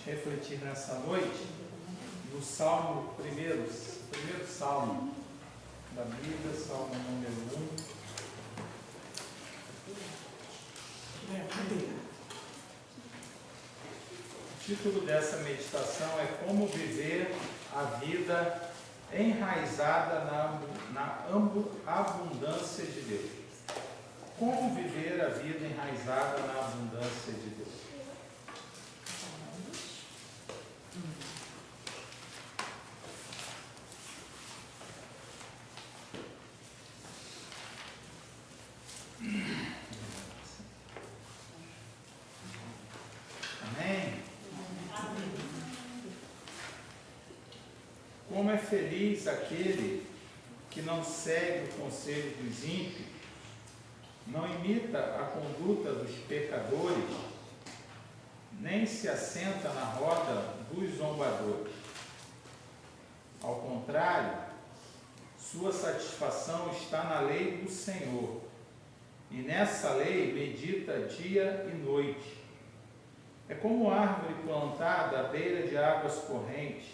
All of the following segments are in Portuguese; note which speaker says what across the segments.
Speaker 1: refletir nessa noite no Salmo primeiro Salmo da Bíblia, Salmo número 1. O título dessa meditação é Como Viver a Vida Enraizada na Abundância de Deus. Como viver a vida enraizada na abundância de Deus? Amém? Como é feliz aquele que não segue o conselho dos ímpios, não imita a conduta dos pecadores, nem se assenta na roda dos zombadores. Ao contrário, sua satisfação está na lei do Senhor, e nessa lei medita dia e noite. É como árvore plantada à beira de águas correntes,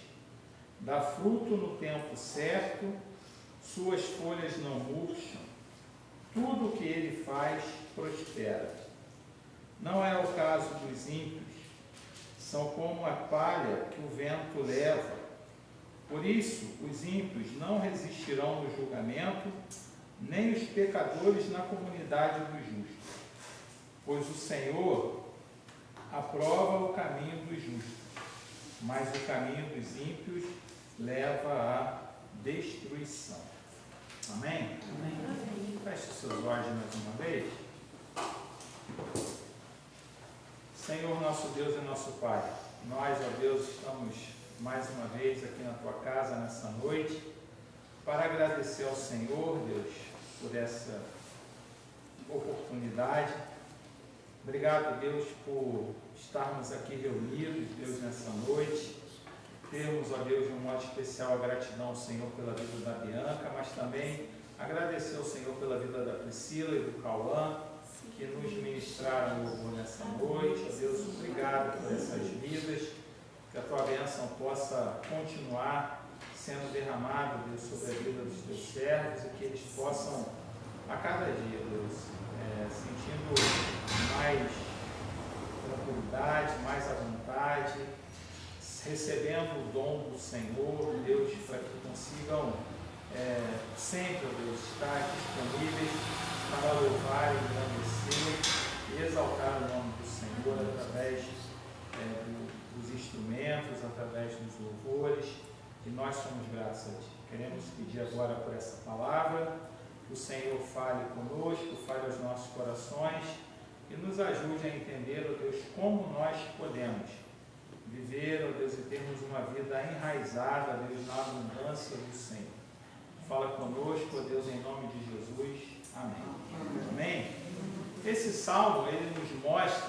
Speaker 1: dá fruto no tempo certo, suas folhas não murcham, tudo o que ele faz prospera. Não é o caso dos ímpios, são como a palha que o vento leva. Por isso, os ímpios não resistirão no julgamento, nem os pecadores na comunidade dos justos. Pois o Senhor aprova o caminho dos justos, mas o caminho dos ímpios leva à destruição. Amém? Amém. Feche seus olhos mais uma vez. Senhor, nosso Deus e nosso Pai, nós, ó Deus, estamos mais uma vez aqui na Tua casa nessa noite para agradecer ao Senhor, Deus, por essa oportunidade. Obrigado, Deus, por estarmos aqui reunidos, Deus, nessa noite. Termos, ó Deus, de um modo especial a gratidão ao Senhor pela vida da Bianca, mas também agradecer ao Senhor pela vida da Priscila e do Cauã, que nos ministraram louvor nessa noite. Ó Deus, obrigado por essas vidas, que a Tua bênção possa continuar sendo derramada, Deus, sobre a vida dos Teus servos, e que eles possam, a cada dia, Deus, sentindo mais tranquilidade, mais à vontade, recebendo o dom do Senhor, Deus, para que consigam sempre, Deus, estar disponíveis para louvar, engrandecer e exaltar o nome do Senhor através dos instrumentos, através dos louvores, e nós somos gratos a Ti. Queremos pedir agora por essa palavra, que o Senhor fale conosco, fale aos nossos corações e nos ajude a entender, ó Deus, como nós podemos viver, ó Deus, e termos uma vida enraizada, ó Deus, na abundância do Senhor. Fala conosco, ó Deus, em nome de Jesus. Amém. Amém. Esse salmo, ele nos mostra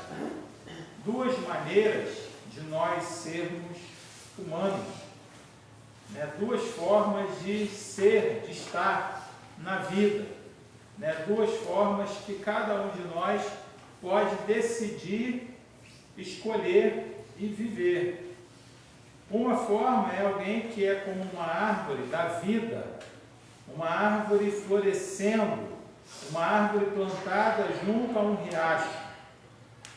Speaker 1: duas maneiras de nós sermos humanos, né? Duas formas de ser, de estar na vida, né? Duas formas que cada um de nós pode decidir, escolher e viver. Uma forma é alguém que é como uma árvore da vida, uma árvore florescendo, uma árvore plantada junto a um riacho.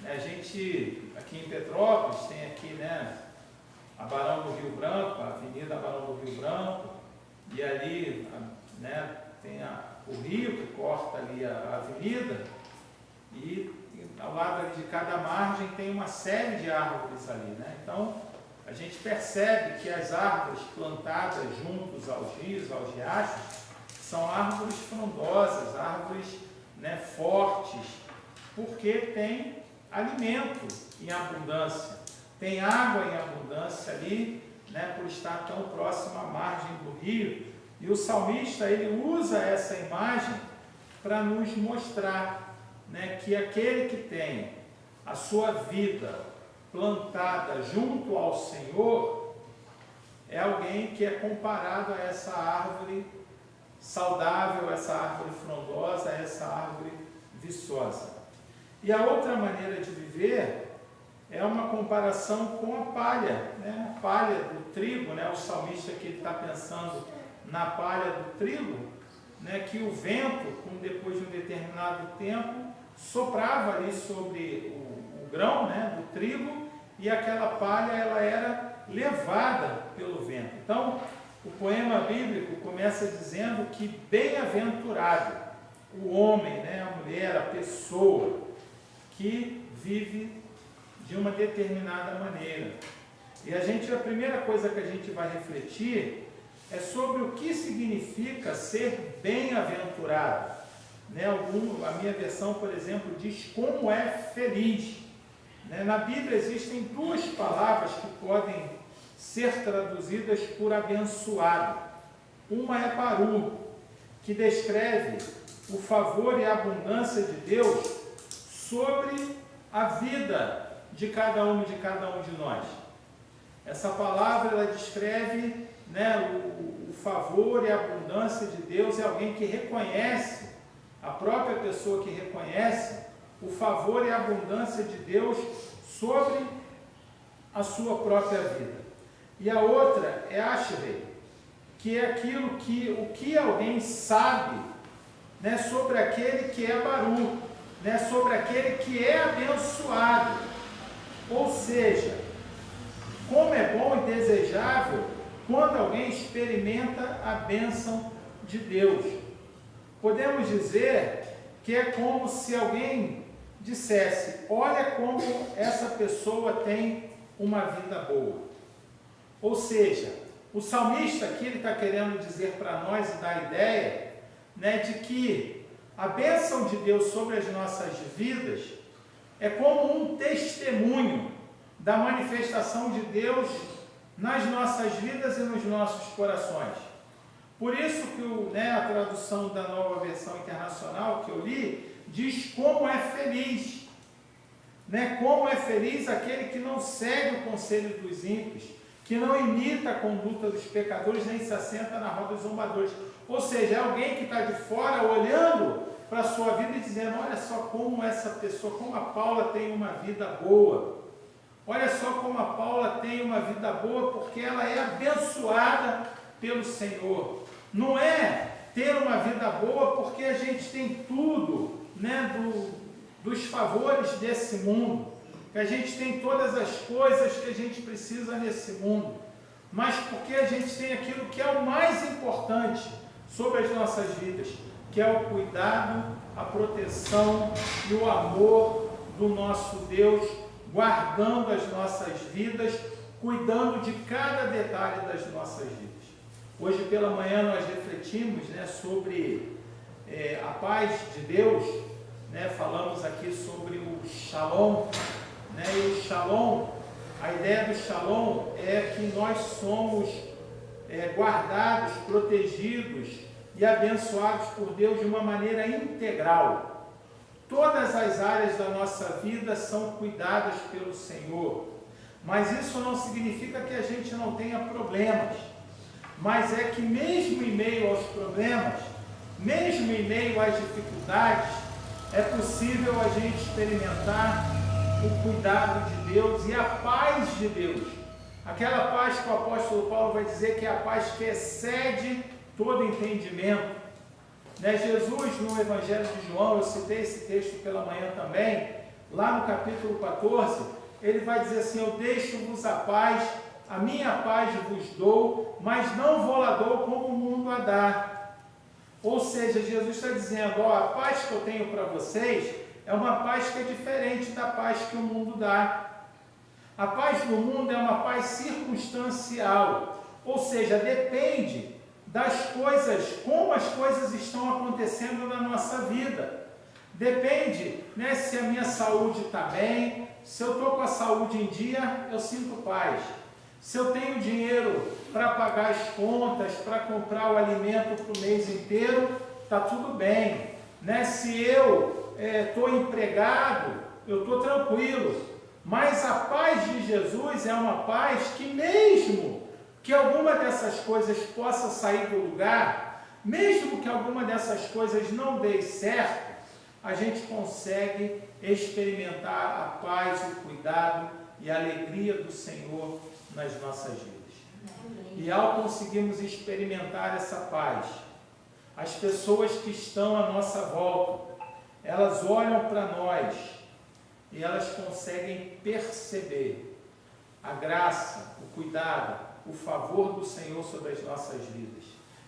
Speaker 1: A gente, aqui em Petrópolis, tem aqui, né, a Barão do Rio Branco, a Avenida Barão do Rio Branco, e ali, né, tem o rio que corta ali a avenida, e ao lado de cada margem tem uma série de árvores ali, né? Então, a gente percebe que as árvores plantadas juntos aos rios, aos riachos, são árvores frondosas, árvores, né, fortes, porque tem alimento em abundância, tem água em abundância ali, né, por estar tão próximo à margem do rio. E o salmista, ele usa essa imagem para nos mostrar, né, que aquele que tem a sua vida plantada junto ao Senhor é alguém que é comparado a essa árvore saudável, essa árvore frondosa, essa árvore viçosa. E a outra maneira de viver é uma comparação com a palha, né? A palha do trigo, né? O salmista que ele está pensando na palha do trigo, né? Que o vento, depois de um determinado tempo, soprava ali sobre o grão, né? Do trigo, e aquela palha ela era levada pelo vento. Então, o poema bíblico começa dizendo que bem-aventurado o homem, né? A mulher, a pessoa que vive de uma determinada maneira. E a primeira coisa que a gente vai refletir é sobre o que significa ser bem-aventurado. Né? A minha versão, por exemplo, diz como é feliz. Né? Na Bíblia existem duas palavras que podem ser traduzidas por abençoado. Uma é baru, que descreve o favor e a abundância de Deus sobre a vida de cada um de nós. Essa palavra ela descreve, né, o favor e a abundância de Deus. É alguém que reconhece, a própria pessoa que reconhece o favor e a abundância de Deus sobre a sua própria vida. E a outra é ashrei, que é aquilo o que alguém sabe, né, sobre aquele que é baru, né, sobre aquele que é abençoado. Ou seja, como é bom e desejável quando alguém experimenta a bênção de Deus. Podemos dizer que é como se alguém dissesse: olha como essa pessoa tem uma vida boa. Ou seja, o salmista aqui ele está querendo dizer para nós e dar a ideia, né, de que a bênção de Deus sobre as nossas vidas é como um testemunho da manifestação de Deus nas nossas vidas e nos nossos corações. Por isso que a tradução da Nova Versão Internacional que eu li, diz como é feliz. Né? Como é feliz aquele que não segue o conselho dos ímpios, que não imita a conduta dos pecadores, nem se assenta na roda dos zombadores. Ou seja, é alguém que está de fora olhando para a sua vida e dizendo: olha só como essa pessoa, como a Paula tem uma vida boa. Olha só como a Paula tem uma vida boa, porque ela é abençoada pelo Senhor. Não é ter uma vida boa porque a gente tem tudo, né, dos favores desse mundo, que a gente tem todas as coisas que a gente precisa nesse mundo, mas porque a gente tem aquilo que é o mais importante sobre as nossas vidas, que é o cuidado, a proteção e o amor do nosso Deus, guardando as nossas vidas, cuidando de cada detalhe das nossas vidas. Hoje pela manhã nós refletimos, né, sobre a paz de Deus, né, falamos aqui sobre o Shalom, né, e o Shalom, a ideia do Shalom é que nós somos guardados, protegidos e abençoados por Deus de uma maneira integral. Todas as áreas da nossa vida são cuidadas pelo Senhor, mas isso não significa que a gente não tenha problemas, mas é que mesmo em meio aos problemas, mesmo em meio às dificuldades, é possível a gente experimentar o cuidado de Deus e a paz de Deus. Aquela paz que o apóstolo Paulo vai dizer que é a paz que excede todo entendimento. Né? Jesus, no Evangelho de João, eu citei esse texto pela manhã também, lá no capítulo 14, ele vai dizer assim: eu deixo-vos a paz, a minha paz vos dou, mas não vou lá dou como o mundo a dá. Ou seja, Jesus está dizendo: a paz que eu tenho para vocês é uma paz que é diferente da paz que o mundo dá. A paz do mundo é uma paz circunstancial, ou seja, depende das coisas, como as coisas estão acontecendo na nossa vida. Depende, né, se a minha saúde está bem, se eu estou com a saúde em dia, eu sinto paz. Se eu tenho dinheiro para pagar as contas, para comprar o alimento para o mês inteiro, está tudo bem. Né? Se eu estou empregado, eu estou tranquilo. Mas a paz de Jesus é uma paz que, mesmo que alguma dessas coisas possa sair do lugar, mesmo que alguma dessas coisas não dê certo, a gente consegue experimentar a paz, o cuidado e a alegria do Senhor nas nossas vidas. E ao conseguirmos experimentar essa paz, as pessoas que estão à nossa volta, elas olham para nós e elas conseguem perceber a graça, o cuidado, o favor do Senhor sobre as nossas vidas.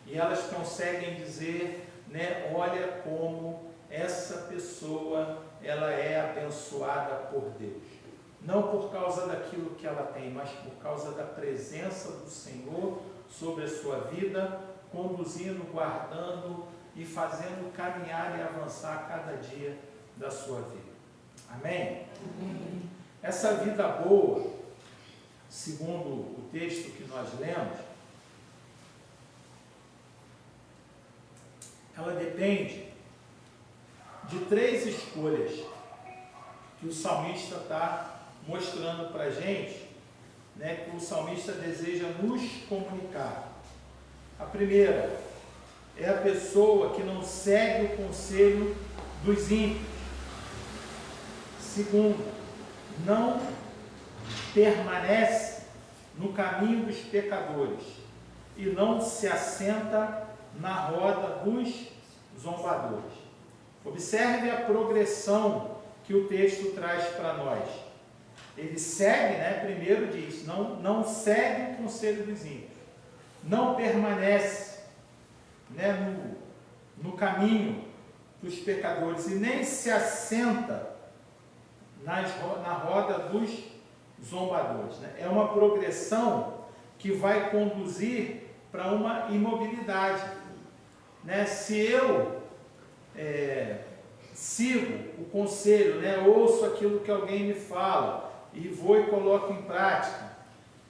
Speaker 1: E elas conseguem dizer, né, olha como essa pessoa, ela é abençoada por Deus. Não por causa daquilo que ela tem, mas por causa da presença do Senhor sobre a sua vida, conduzindo, guardando e fazendo caminhar e avançar cada dia da sua vida. Amém? Amém. Essa vida boa, segundo o texto que nós lemos, ela depende de 3 escolhas que o salmista está mostrando para a gente, né, que o salmista deseja nos comunicar. A primeira é a pessoa que não segue o conselho dos ímpios. Segundo, não permanece no caminho dos pecadores e não se assenta na roda dos zombadores. Observe a progressão que o texto traz para nós. Ele segue, né, primeiro diz, não segue o conselho dos ímpios, não permanece, né, no caminho dos pecadores e nem se assenta na roda dos zombadores. Né? É uma progressão que vai conduzir para uma imobilidade. Né? Se eu sigo o conselho, né, ouço aquilo que alguém me fala e vou e coloco em prática,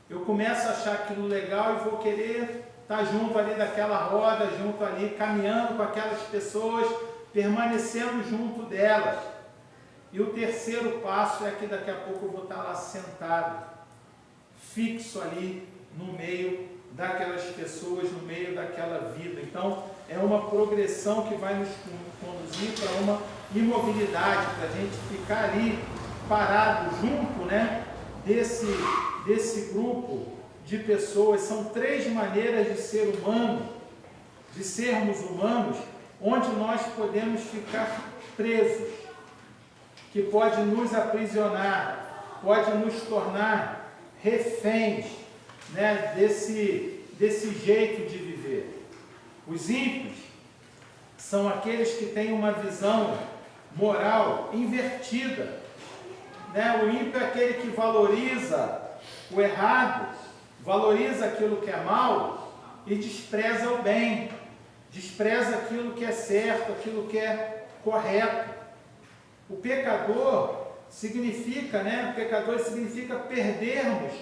Speaker 1: eu começo a achar aquilo legal e vou querer estar junto ali daquela roda, junto ali, caminhando com aquelas pessoas, permanecendo junto delas. E o terceiro passo é que daqui a pouco eu vou estar lá sentado, fixo ali no meio daquelas pessoas, no meio daquela vida. Então, é uma progressão que vai nos conduzir para uma imobilidade, para a gente ficar ali parado junto, né, desse grupo de pessoas. São 3 maneiras de ser humano, de sermos humanos, onde nós podemos ficar presos, que pode nos aprisionar, pode nos tornar reféns, né, desse jeito de viver. Os ímpios são aqueles que têm uma visão moral invertida. Né? O ímpio é aquele que valoriza o errado, valoriza aquilo que é mal e despreza o bem, despreza aquilo que é certo, aquilo que é correto. O pecador significa, né? O pecador significa perdermos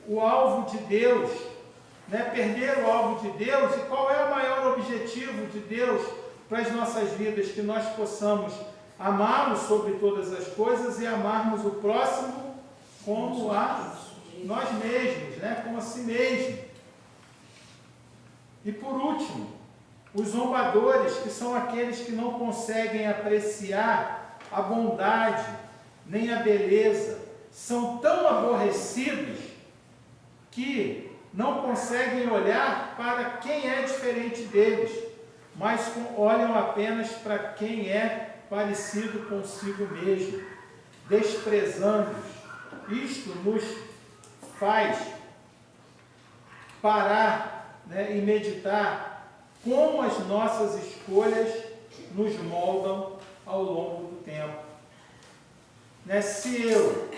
Speaker 1: o alvo de Deus, né? Perder o alvo de Deus. E qual é o maior objetivo de Deus para as nossas vidas? Que nós possamos amá-lo sobre todas as coisas e amarmos o próximo como a nós mesmos, né? Como a si mesmo. E por último, os zombadores, que são aqueles que não conseguem apreciar a bondade nem a beleza, são tão aborrecidos que não conseguem olhar para quem é diferente deles, mas olham apenas para quem é parecido consigo mesmo, desprezando-os. Isto nos faz parar, né, e meditar como as nossas escolhas nos moldam ao longo do tempo. Né? Se eu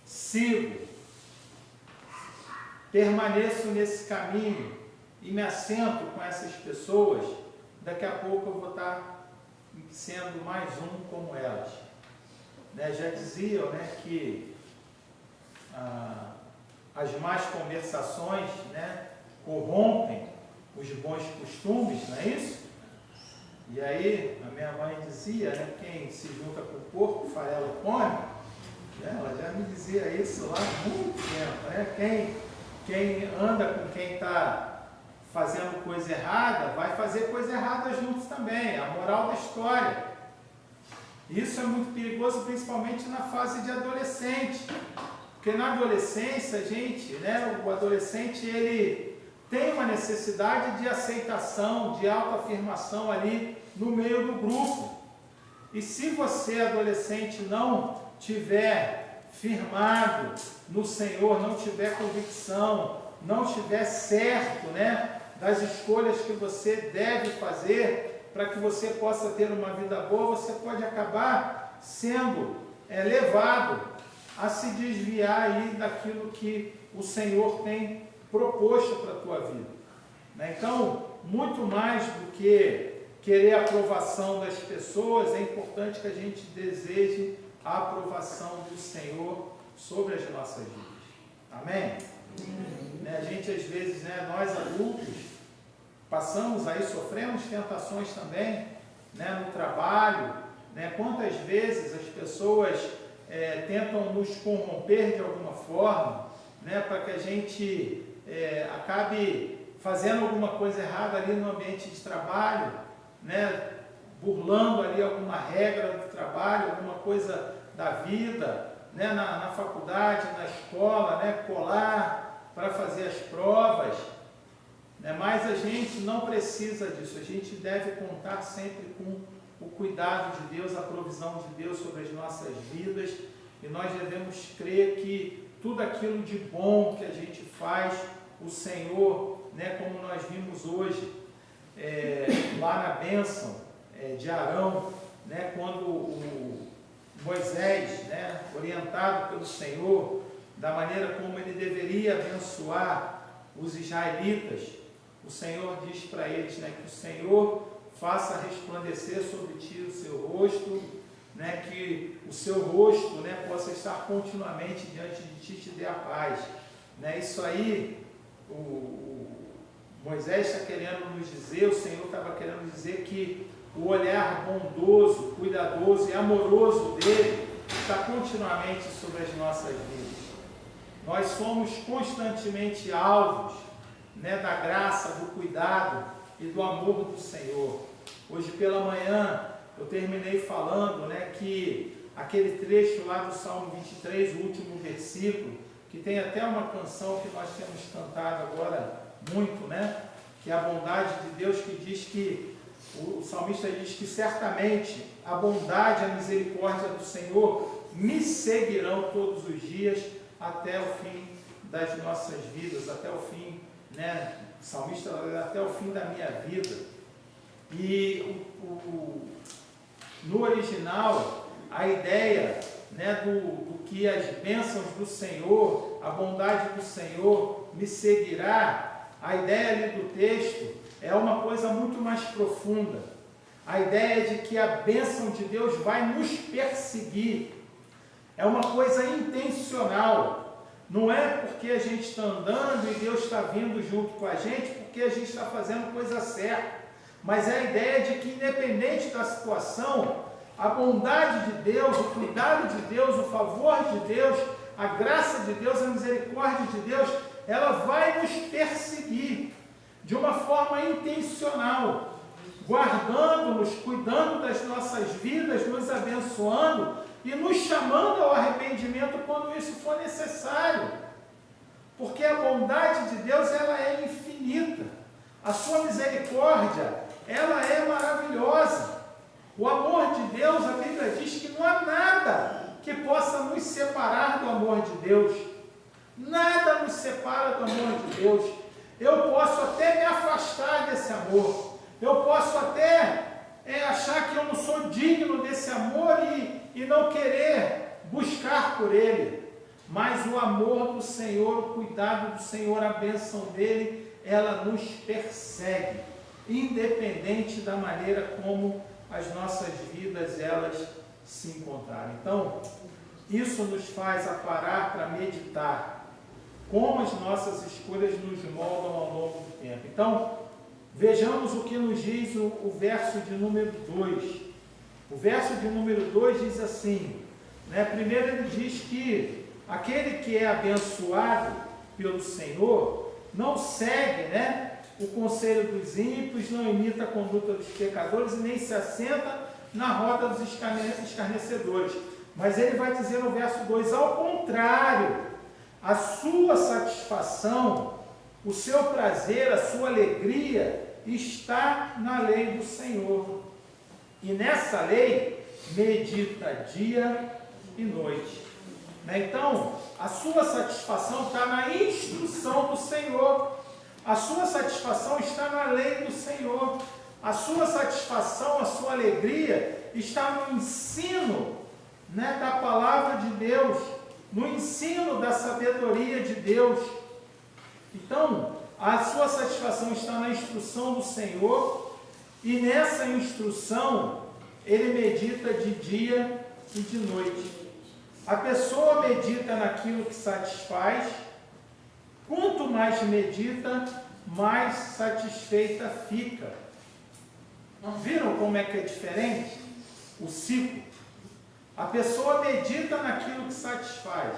Speaker 1: sigo, permaneço nesse caminho e me assento com essas pessoas, daqui a pouco eu vou estar sendo mais um como elas. Né? Já diziam, né, que as más conversações, né, corrompem os bons costumes, não é isso? E aí, a minha mãe dizia, né, quem se junta com o porco, farelo come. Né? Ela já me dizia isso lá há muito tempo. Né? Quem anda com quem está fazendo coisa errada, vai fazer coisa errada juntos também. A moral da história. Isso é muito perigoso, principalmente na fase de adolescente. Porque na adolescência, gente, né, o adolescente, ele tem uma necessidade de aceitação, de autoafirmação ali no meio do grupo. E se você, adolescente, não tiver firmado no Senhor, não tiver convicção, não tiver certo, né, das escolhas que você deve fazer para que você possa ter uma vida boa, você pode acabar sendo levado a se desviar aí daquilo que o Senhor tem proposto para a tua vida, né? Então, muito mais do que querer a aprovação das pessoas, é importante que a gente deseje a aprovação do Senhor sobre as nossas vidas. Amém? Né? A gente, às vezes, né, nós adultos, passamos aí, sofremos tentações também, né, no trabalho, né? Quantas vezes as pessoas tentam nos corromper de alguma forma, né, para que a gente acabe fazendo alguma coisa errada ali no ambiente de trabalho, né, burlando ali alguma regra do trabalho, alguma coisa da vida, né, na faculdade, na escola, né, colar para fazer as provas, né, mas a gente não precisa disso, a gente deve contar sempre com o cuidado de Deus, a provisão de Deus sobre as nossas vidas, e nós devemos crer que tudo aquilo de bom que a gente faz, o Senhor, né, como nós vimos hoje, lá na bênção de Arão, né, quando o Moisés, né, orientado pelo Senhor, da maneira como ele deveria abençoar os israelitas, o Senhor diz para eles, né, que o Senhor faça resplandecer sobre ti o seu rosto, né, que o seu rosto, né, possa estar continuamente diante de ti e te dê a paz. Né, isso aí, o Moisés está querendo nos dizer, o Senhor estava querendo dizer que o olhar bondoso, cuidadoso e amoroso dele está continuamente sobre as nossas vidas. Nós somos constantemente alvos, né, da graça, do cuidado e do amor do Senhor. Hoje pela manhã eu terminei falando, né, que aquele trecho lá do Salmo 23, o último versículo, que tem até uma canção que nós temos cantado agora muito, né, que é a bondade de Deus, que diz que, o salmista diz que certamente a bondade e a misericórdia do Senhor me seguirão todos os dias até o fim das nossas vidas, até o fim, né, o salmista, até o fim da minha vida. E no original, a ideia, né, do que as bênçãos do Senhor, a bondade do Senhor me seguirá, a ideia ali do texto é uma coisa muito mais profunda. A ideia de que a bênção de Deus vai nos perseguir. É uma coisa intencional. Não é porque a gente está andando e Deus está vindo junto com a gente, porque a gente está fazendo coisa certa. Mas é a ideia de que, independente da situação, a bondade de Deus, o cuidado de Deus, o favor de Deus, a graça de Deus, a misericórdia de Deus, ela vai nos perseguir de uma forma intencional, guardando-nos, cuidando das nossas vidas, nos abençoando e nos chamando ao arrependimento quando isso for necessário. Porque a bondade de Deus, ela é infinita. A sua misericórdia, ela é maravilhosa. O amor de Deus, a Bíblia diz que não há nada que possa nos separar do amor de Deus. Nada nos separa do amor de Deus. Eu posso até me afastar desse amor. Eu posso até achar que eu não sou digno desse amor e não querer buscar por ele. Mas o amor do Senhor, o cuidado do Senhor, a bênção dele, ela nos persegue, independente da maneira como as nossas vidas elas se encontrarem. Então, isso nos faz parar para meditar como as nossas escolhas nos moldam ao longo do tempo. Então, vejamos o que nos diz o verso de número 2. O verso de número 2 diz assim, né? Primeiro ele diz que aquele que é abençoado pelo Senhor não segue, né, o conselho dos ímpios, não imita a conduta dos pecadores e nem se assenta na roda dos escarnecedores. Mas ele vai dizer no verso 2, ao contrário, a sua satisfação, o seu prazer, a sua alegria está na lei do Senhor. E nessa lei medita dia e noite. Então, a sua satisfação está na instrução do Senhor. A sua satisfação está na lei do Senhor. A sua satisfação, a sua alegria está no ensino, da palavra de Deus, no ensino da sabedoria de Deus. Então, a sua satisfação está na instrução do Senhor, e nessa instrução ele medita de dia e de noite. A pessoa medita naquilo que satisfaz. Quanto mais medita, mais satisfeita fica. Viram como é que é diferente o ciclo? A pessoa medita naquilo que satisfaz.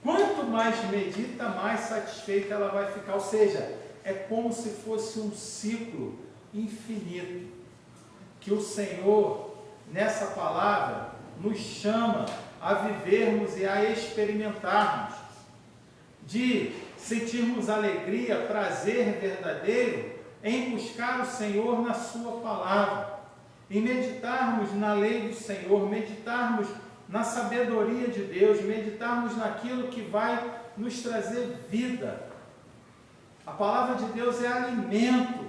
Speaker 1: Quanto mais medita, mais satisfeita ela vai ficar. Ou seja, é como se fosse um ciclo infinito, que o Senhor, nessa palavra, nos chama a vivermos e a experimentarmos, de sentirmos alegria, prazer verdadeiro em buscar o Senhor na sua palavra, em meditarmos na lei do Senhor, meditarmos na sabedoria de Deus, meditarmos naquilo que vai nos trazer vida. A palavra de Deus é alimento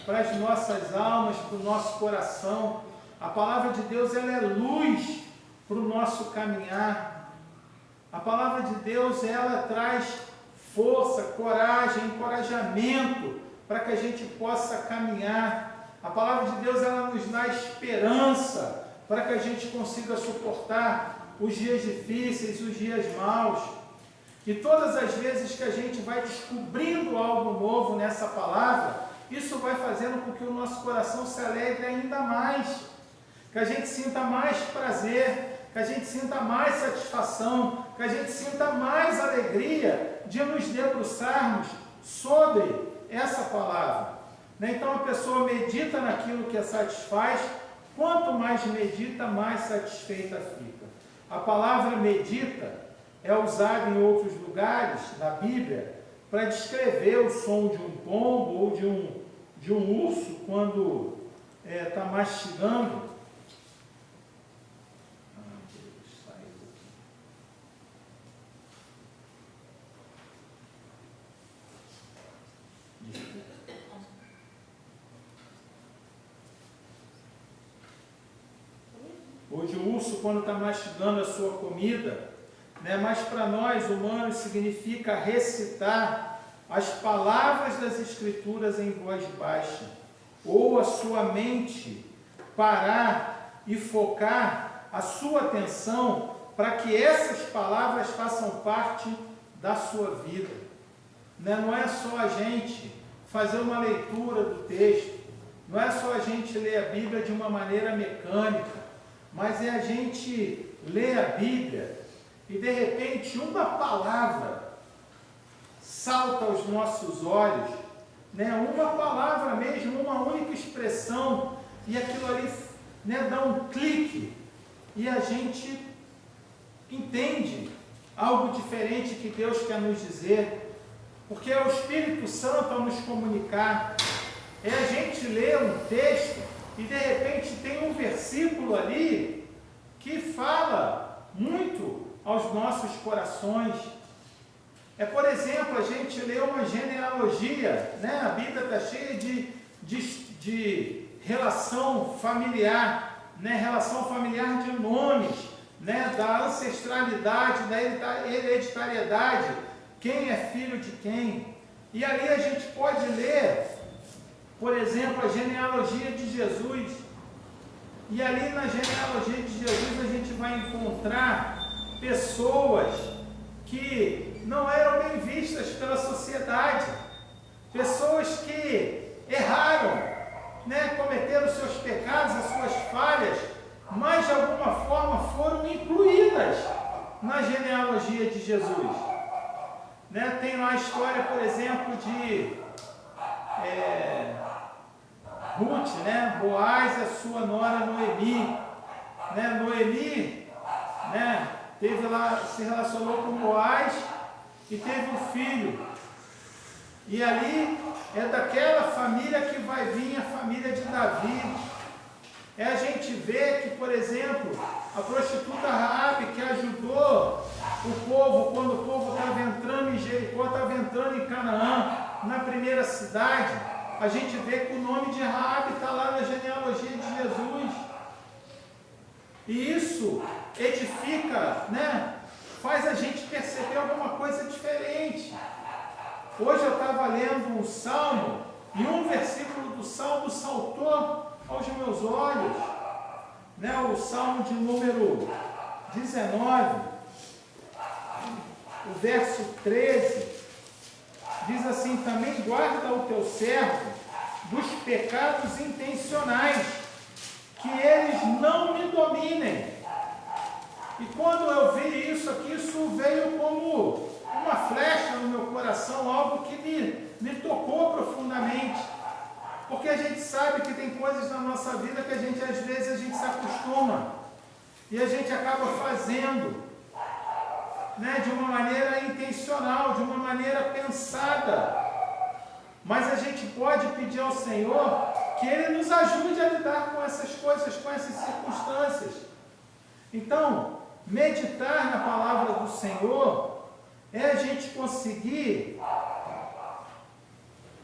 Speaker 1: para as nossas almas, para o nosso coração. A palavra de Deus, ela é luz para o nosso caminhar. A palavra de Deus, ela traz força, coragem, encorajamento para que a gente possa caminhar. A palavra de Deus, ela nos dá esperança para que a gente consiga suportar os dias difíceis, os dias maus. E todas as vezes que a gente vai descobrindo algo novo nessa palavra, isso vai fazendo com que o nosso coração se alegre ainda mais, que a gente sinta mais prazer, que a gente sinta mais satisfação, que a gente sinta mais alegria de nos debruçarmos sobre essa palavra. Então a pessoa medita naquilo que a satisfaz. Quanto mais medita, mais satisfeita fica. A palavra medita é usada em outros lugares na Bíblia para descrever o som de um pombo ou de um urso quando está mastigando. Ou de um urso quando está mastigando a sua comida, mas para nós humanos significa recitar as palavras das Escrituras em voz baixa, ou a sua mente parar e focar a sua atenção para que essas palavras façam parte da sua vida. Não é só a gente fazer uma leitura do texto, não é só a gente ler a Bíblia de uma maneira mecânica, mas é a gente ler a Bíblia e de repente uma palavra salta aos nossos olhos, uma palavra mesmo, uma única expressão, e aquilo ali dá um clique e a gente entende algo diferente que Deus quer nos dizer, porque é o Espírito Santo a nos comunicar. É a gente ler um texto e de repente tem um versículo ali que fala muito aos nossos corações. Por exemplo, a gente lê uma genealogia, a Bíblia está cheia de relação familiar, relação familiar de nomes, da ancestralidade, da hereditariedade, quem é filho de quem. E ali a gente pode ler, por exemplo, a genealogia de Jesus. E ali na genealogia de Jesus a gente vai encontrar pessoas que não eram bem vistas pela sociedade, pessoas que erraram, cometeram seus pecados, as suas falhas, mas de alguma forma foram incluídas na genealogia de Jesus. Tem lá a história, por exemplo, Ruth, né? Boaz, a sua nora Noemi, né? Noemi, né? Teve lá, se relacionou com Boaz e teve um filho. E ali é daquela família que vai vir a família de Davi. A gente vê que, por exemplo, a prostituta Raabe, que ajudou o povo quando o povo estava entrando em Jericó, estava entrando em Canaã, na primeira cidade, a gente vê que o nome de Raabe está lá na genealogia de Jesus. E isso edifica, né? Faz a gente perceber alguma coisa diferente. Hoje eu estava lendo um salmo e um versículo do salmo saltou aos meus olhos, né? O salmo de número 19, o verso 13, diz assim: também guarda o teu servo dos pecados intencionais, que eles não me dominem. E quando eu vi isso aqui, isso veio como uma flecha no meu coração, algo que me tocou profundamente. Porque a gente sabe que tem coisas na nossa vida que às vezes a gente se acostuma e a gente acaba fazendo, né, de uma maneira intencional, de uma maneira pensada. Mas a gente pode pedir ao Senhor que Ele nos ajude a lidar com essas coisas, com essas circunstâncias. Então, meditar na palavra do Senhor é a gente conseguir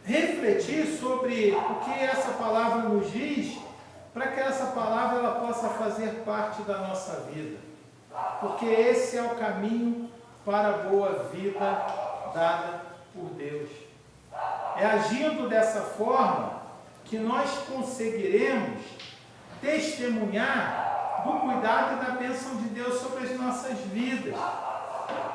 Speaker 1: refletir sobre o que essa palavra nos diz, para que essa palavra ela possa fazer parte da nossa vida. Porque esse é o caminho para a boa vida dada por Deus. É agindo dessa forma que nós conseguiremos testemunhar do cuidado e da bênção de Deus sobre as nossas vidas.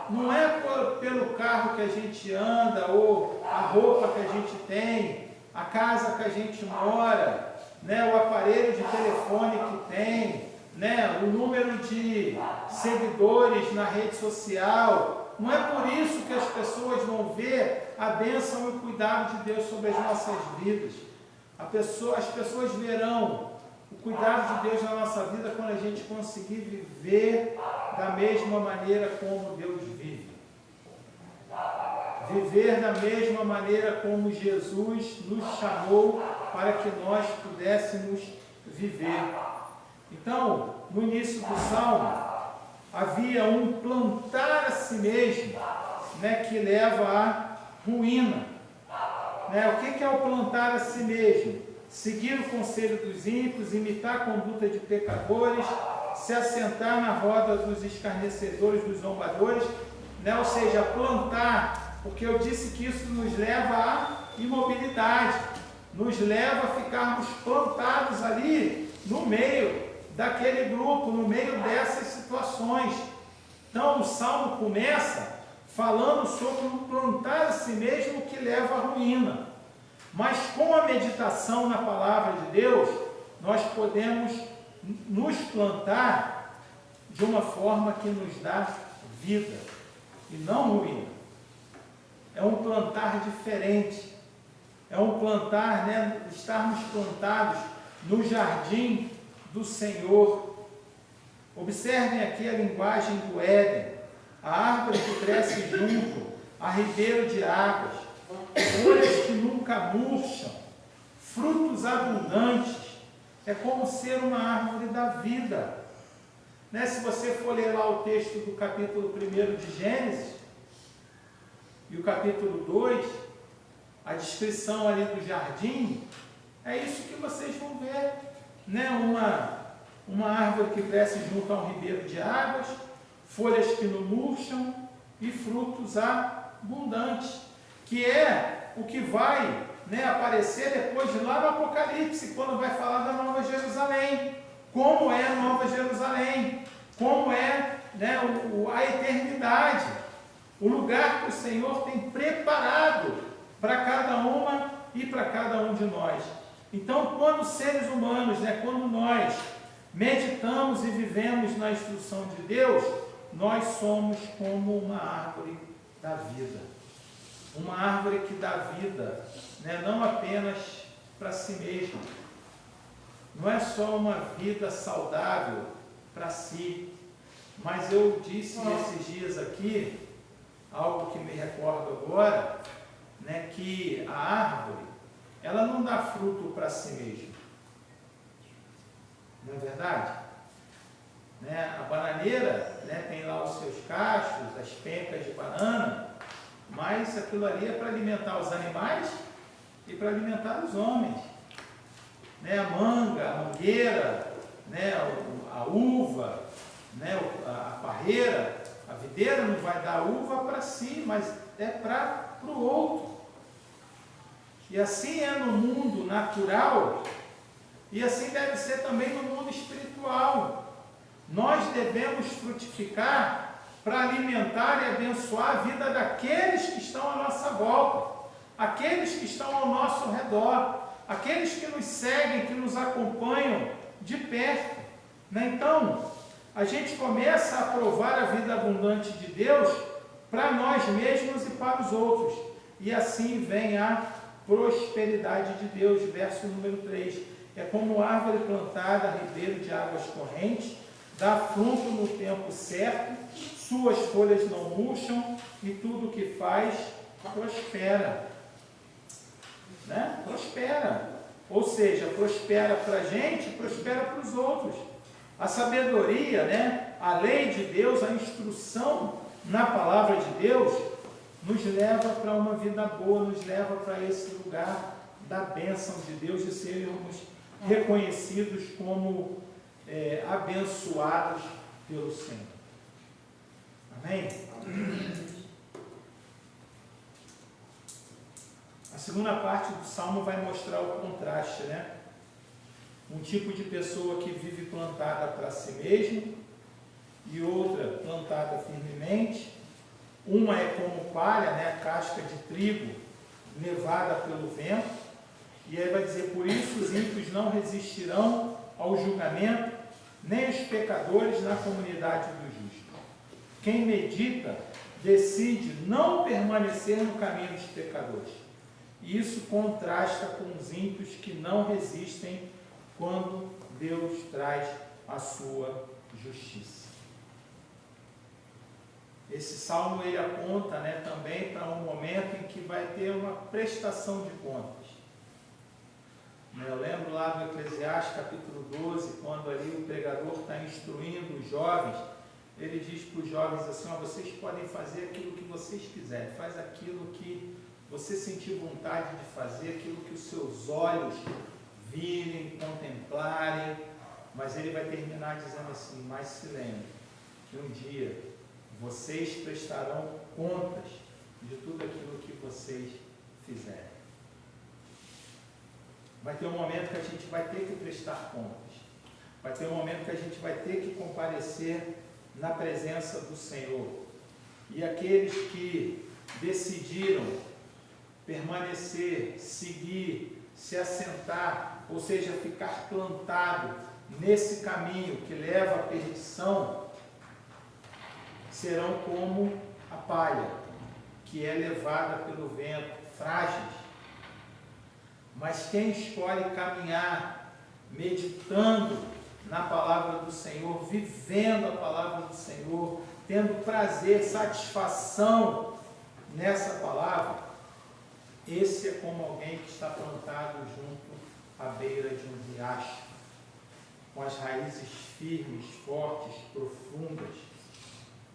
Speaker 1: Não é pelo carro que a gente anda, ou a roupa que a gente tem, a casa que a gente mora, né, o aparelho de telefone que tem, né, o número de seguidores na rede social. Não é por isso que as pessoas vão ver a bênção e o cuidado de Deus sobre as nossas vidas. As pessoas verão o cuidado de Deus na nossa vida quando a gente conseguir viver da mesma maneira como Deus vive. Viver da mesma maneira como Jesus nos chamou para que nós pudéssemos viver. Então, no início do Salmo, havia um plantar a si mesmo, né, que leva à ruína. Né? O que é o plantar a si mesmo? Seguir o conselho dos ímpios, imitar a conduta de pecadores, se assentar na roda dos escarnecedores, dos zombadores, né? Ou seja, plantar, porque eu disse que isso nos leva à imobilidade, nos leva a ficarmos plantados ali no meio daquele grupo, no meio dessas situações. Então o Salmo começa falando sobre o plantar a si mesmo que leva à ruína. Mas com a meditação na palavra de Deus, nós podemos nos plantar de uma forma que nos dá vida e não ruína. É um plantar diferente. É um plantar, né, estarmos plantados no jardim do Senhor. Observem aqui a linguagem do Éden. A árvore que cresce junto a ribeiro de águas, folhas que nunca murcham, frutos abundantes, é como ser uma árvore da vida. Né? Se você for ler lá o texto do capítulo 1 de Gênesis, e o capítulo 2, a descrição ali do jardim, é isso que vocês vão ver. Né? Uma árvore que cresce junto a um ribeiro de águas, folhas que não murcham e frutos abundantes, que é o que vai, né, aparecer depois de lá no Apocalipse, quando vai falar da Nova Jerusalém. Como é a Nova Jerusalém, como é, né, a eternidade, o lugar que o Senhor tem preparado para cada uma e para cada um de nós. Então, quando seres humanos, né, quando nós meditamos e vivemos na instrução de Deus, nós somos como uma árvore da vida. Uma árvore que dá vida, né, não apenas para si mesma, não é só uma vida saudável para si, mas eu disse esses dias aqui, algo que me recordo agora, né, que a árvore, ela não dá fruto para si mesma. Não é verdade? Né? A bananeira, né, tem lá os seus cachos, as pencas de banana, mas aquilo ali é para alimentar os animais e para alimentar os homens. Né? A manga, a mangueira, né, a uva, né, a parreira, a videira não vai dar uva para si, mas é para o outro. E assim é no mundo natural, e assim deve ser também no mundo espiritual. Nós devemos frutificar para alimentar e abençoar a vida daqueles que estão à nossa volta, aqueles que estão ao nosso redor, aqueles que nos seguem, que nos acompanham de perto. Né? Então, a gente começa a provar a vida abundante de Deus para nós mesmos e para os outros. E assim vem a prosperidade de Deus, verso número 3. É como árvore plantada a ribeiro de águas correntes, dá fruto no tempo certo, suas folhas não murcham e tudo o que faz prospera. Né? Prospera. Ou seja, prospera para a gente, prospera para os outros. A sabedoria, né? A lei de Deus, a instrução na palavra de Deus, nos leva para uma vida boa, nos leva para esse lugar da bênção de Deus, de sermos reconhecidos como abençoados pelo Senhor. Amém? A segunda parte do Salmo vai mostrar o contraste, né? Um tipo de pessoa que vive plantada para si mesmo e outra plantada firmemente. Uma é como palha, né? Casca de trigo levada pelo vento. E aí vai dizer, por isso os ímpios não resistirão ao julgamento, nem os pecadores na comunidade do justo. Quem medita decide não permanecer no caminho dos pecadores. E isso contrasta com os ímpios que não resistem quando Deus traz a sua justiça. Esse salmo ele aponta, né, também para um momento em que vai ter uma prestação de contas. Eu lembro lá do Eclesiastes capítulo 12, quando ali o pregador está instruindo os jovens, ele diz para os jovens assim, vocês podem fazer aquilo que vocês quiserem, faz aquilo que você sentir vontade de fazer, aquilo que os seus olhos virem, contemplarem, mas ele vai terminar dizendo assim, mas se lembre que um dia vocês prestarão contas de tudo aquilo que vocês fizerem. Vai ter um momento que a gente vai ter que prestar contas. Vai ter um momento que a gente vai ter que comparecer na presença do Senhor. E aqueles que decidiram permanecer, seguir, se assentar, ou seja, ficar plantado nesse caminho que leva à perdição, serão como a palha, que é levada pelo vento, frágeis. Mas quem escolhe caminhar, meditando na palavra do Senhor, vivendo a palavra do Senhor, tendo prazer, satisfação nessa palavra, esse é como alguém que está plantado junto à beira de um riacho, com as raízes firmes, fortes, profundas,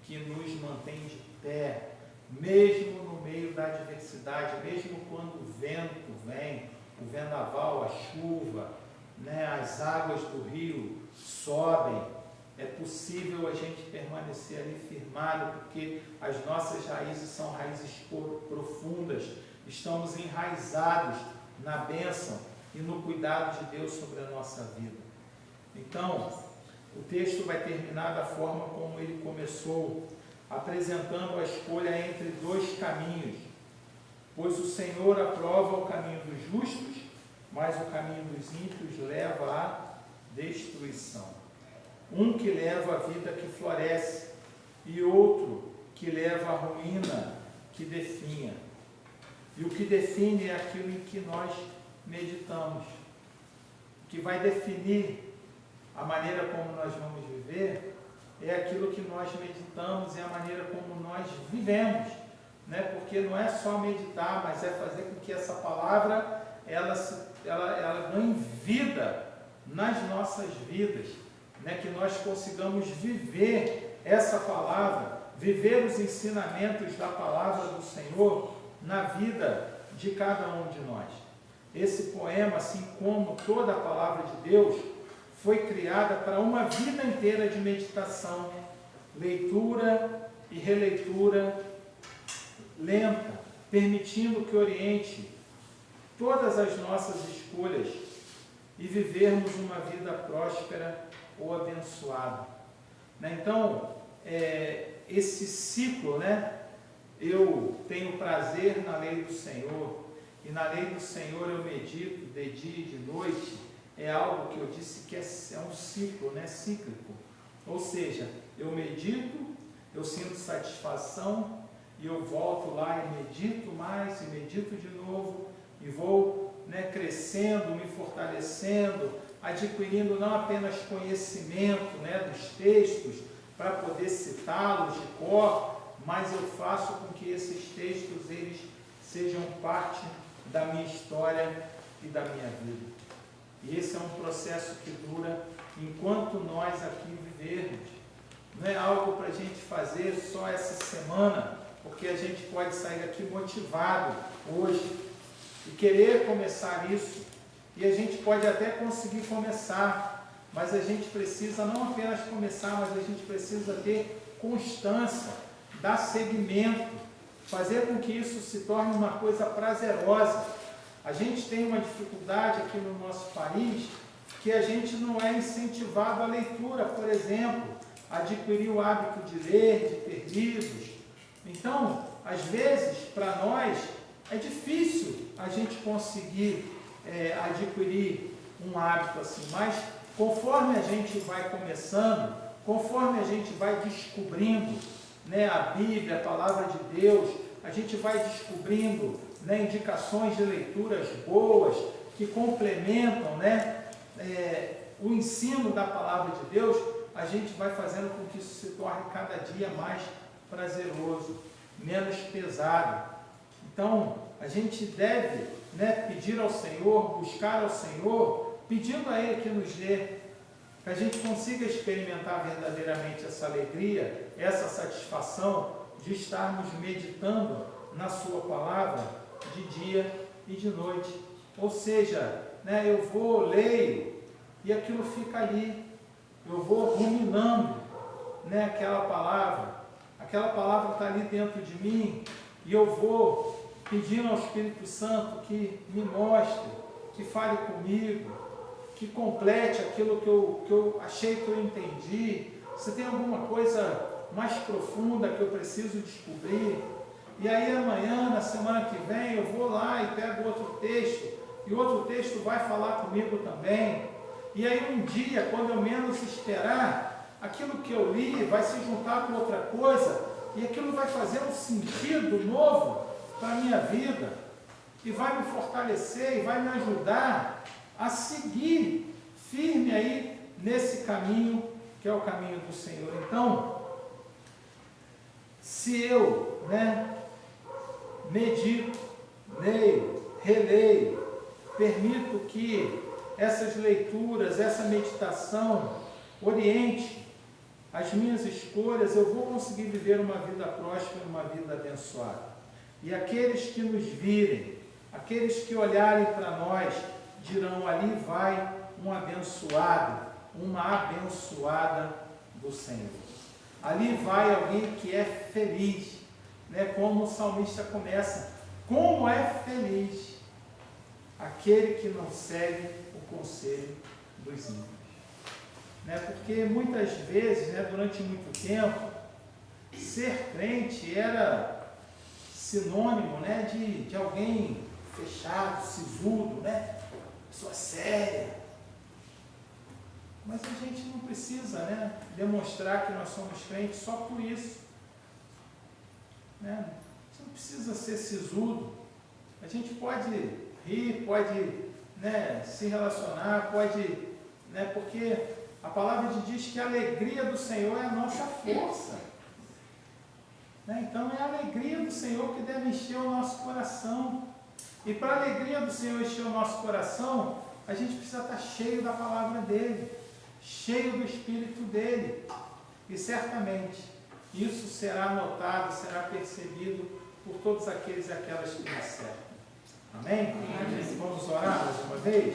Speaker 1: que nos mantém de pé, mesmo no meio da adversidade, mesmo quando o vento vem, o vendaval, a chuva, né, as águas do rio sobem, é possível a gente permanecer ali firmado, porque as nossas raízes são raízes profundas, estamos enraizados na bênção e no cuidado de Deus sobre a nossa vida. Então, o texto vai terminar da forma como ele começou, apresentando a escolha entre dois caminhos, pois o Senhor aprova o caminho dos justos, mas o caminho dos ímpios leva à destruição. Um que leva a vida que floresce, e outro que leva a ruína que definha. E o que define é aquilo em que nós meditamos. O que vai definir a maneira como nós vamos viver, é aquilo que nós meditamos e a maneira como nós vivemos, né? Porque não é só meditar, mas é fazer com que essa palavra ela ganhe vida nas nossas vidas, né? Que nós consigamos viver essa palavra, viver os ensinamentos da palavra do Senhor na vida de cada um de nós. Esse poema, assim como toda a palavra de Deus, foi criada para uma vida inteira de meditação, leitura e releitura lenta, permitindo que oriente todas as nossas escolhas e vivermos uma vida próspera ou abençoada. Então, esse ciclo, né? Eu tenho prazer na lei do Senhor, e na lei do Senhor eu medito de dia e de noite. É algo que eu disse que é um ciclo, né? Cíclico. Ou seja, eu medito, eu sinto satisfação, e eu volto lá e medito mais, e medito de novo, e vou, né, crescendo, me fortalecendo, adquirindo não apenas conhecimento, né, dos textos, para poder citá-los de cor, mas eu faço com que esses textos eles sejam parte da minha história e da minha vida. E esse é um processo que dura enquanto nós aqui vivermos. Não é algo para a gente fazer só essa semana, porque a gente pode sair daqui motivado hoje e querer começar isso, e a gente pode até conseguir começar, mas a gente precisa não apenas começar, mas a gente precisa ter constância, dar seguimento, fazer com que isso se torne uma coisa prazerosa. A gente tem uma dificuldade aqui no nosso país, que a gente não é incentivado à leitura, por exemplo, adquirir o hábito de ler, de ter livros. Então, às vezes, para nós, é difícil a gente conseguir adquirir um hábito assim, mas conforme a gente vai começando, conforme a gente vai descobrindo, né, a Bíblia, a Palavra de Deus, a gente vai descobrindo, né, indicações de leituras boas, que complementam, né, o ensino da Palavra de Deus, a gente vai fazendo com que isso se torne cada dia mais prazeroso, menos pesado. Então, a gente deve, né, pedir ao Senhor, buscar ao Senhor, pedindo a Ele que nos dê, que a gente consiga experimentar verdadeiramente essa alegria, essa satisfação de estarmos meditando na Sua Palavra de dia e de noite. Ou seja, né, eu vou, leio, e aquilo fica ali, eu vou ruminando, né, aquela palavra está ali dentro de mim, e eu vou pedindo ao Espírito Santo que me mostre, que fale comigo, que complete aquilo que eu achei que eu entendi. Se tem alguma coisa mais profunda que eu preciso descobrir, e aí amanhã, na semana que vem, eu vou lá e pego outro texto, e outro texto vai falar comigo também, e aí um dia, quando eu menos esperar, aquilo que eu li vai se juntar com outra coisa, e aquilo vai fazer um sentido novo para a minha vida, e vai me fortalecer, e vai me ajudar a seguir firme aí nesse caminho, que é o caminho do Senhor. Então, se eu, né, medito, leio, releio, permito que essas leituras, essa meditação oriente as minhas escolhas, eu vou conseguir viver uma vida próspera, uma vida abençoada. E aqueles que nos virem, aqueles que olharem para nós, dirão: ali vai um abençoado, uma abençoada do Senhor. Ali vai alguém que é feliz, né? Como o salmista começa: como é feliz aquele que não segue o conselho dos ímpios. Né? Porque muitas vezes, né, durante muito tempo, ser crente era sinônimo, né, de alguém fechado, sisudo, né? Pessoa séria. Mas a gente não precisa, né, demonstrar que nós somos crentes só por isso. Né? Você não precisa ser sisudo. A gente pode rir, pode né, se relacionar, pode, né, porque a palavra diz que a alegria do Senhor é a nossa força. Né? Então é a alegria do Senhor que deve encher o nosso coração. E para a alegria do Senhor encher o nosso coração, a gente precisa estar cheio da palavra dEle, cheio do Espírito dEle. E certamente isso será notado, será percebido por todos aqueles e aquelas que nos cercam. Amém? Amém? Vamos orar mais uma vez?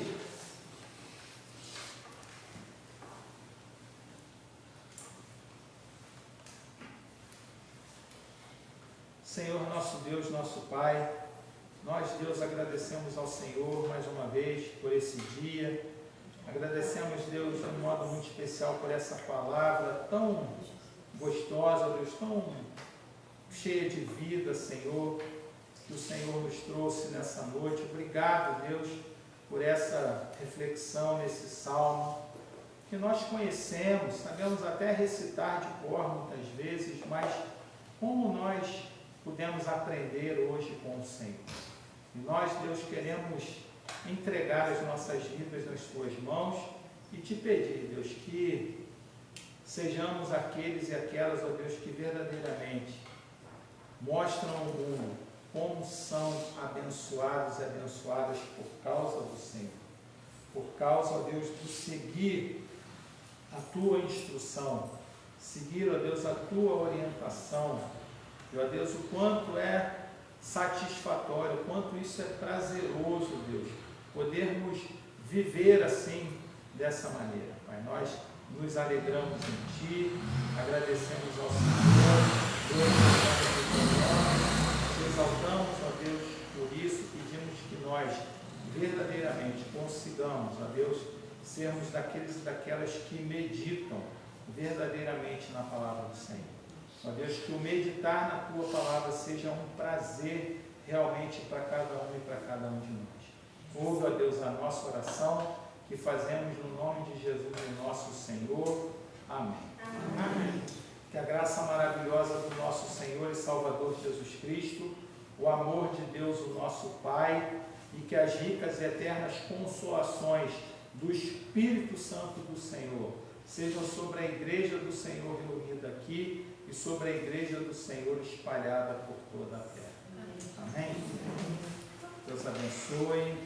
Speaker 1: Senhor, nosso Deus, nosso Pai, nós, Deus, agradecemos ao Senhor mais uma vez por esse dia. Agradecemos, Deus, de um modo muito especial por essa palavra tão gostosa, Deus, tão cheia de vida, Senhor, que o Senhor nos trouxe nessa noite. Obrigado, Deus, por essa reflexão nesse salmo, que nós conhecemos, sabemos até recitar de cor muitas vezes, mas como nós pudemos aprender hoje com o Senhor. E nós, Deus, queremos entregar as nossas vidas nas Tuas mãos e Te pedir, Deus, que sejamos aqueles e aquelas, ó Deus, que verdadeiramente mostram ao mundo como são abençoados e abençoadas por causa do Senhor. Por causa, ó Deus, do seguir a Tua instrução, seguir, ó Deus, a Tua orientação. E, ó Deus, o quanto é satisfatório, o quanto isso é prazeroso, Deus, podermos viver assim, dessa maneira. Pai, nós nos alegramos em Ti, agradecemos ao Senhor, te exaltamos, ó Deus, por isso, pedimos que nós verdadeiramente consigamos, ó Deus, sermos daqueles e daquelas que meditam verdadeiramente na palavra do Senhor. Ó Deus, que o meditar na Tua palavra seja um prazer realmente para cada um e para cada um de nós. Ouve, ó Deus, a nossa oração, que fazemos no nome de Jesus, nosso Senhor. Amém. Amém. Que a graça maravilhosa do nosso Senhor e Salvador Jesus Cristo, o amor de Deus, o nosso Pai, e que as ricas e eternas consolações do Espírito Santo do Senhor sejam sobre a igreja do Senhor reunida aqui e sobre a igreja do Senhor espalhada por toda a terra. Amém? Deus abençoe.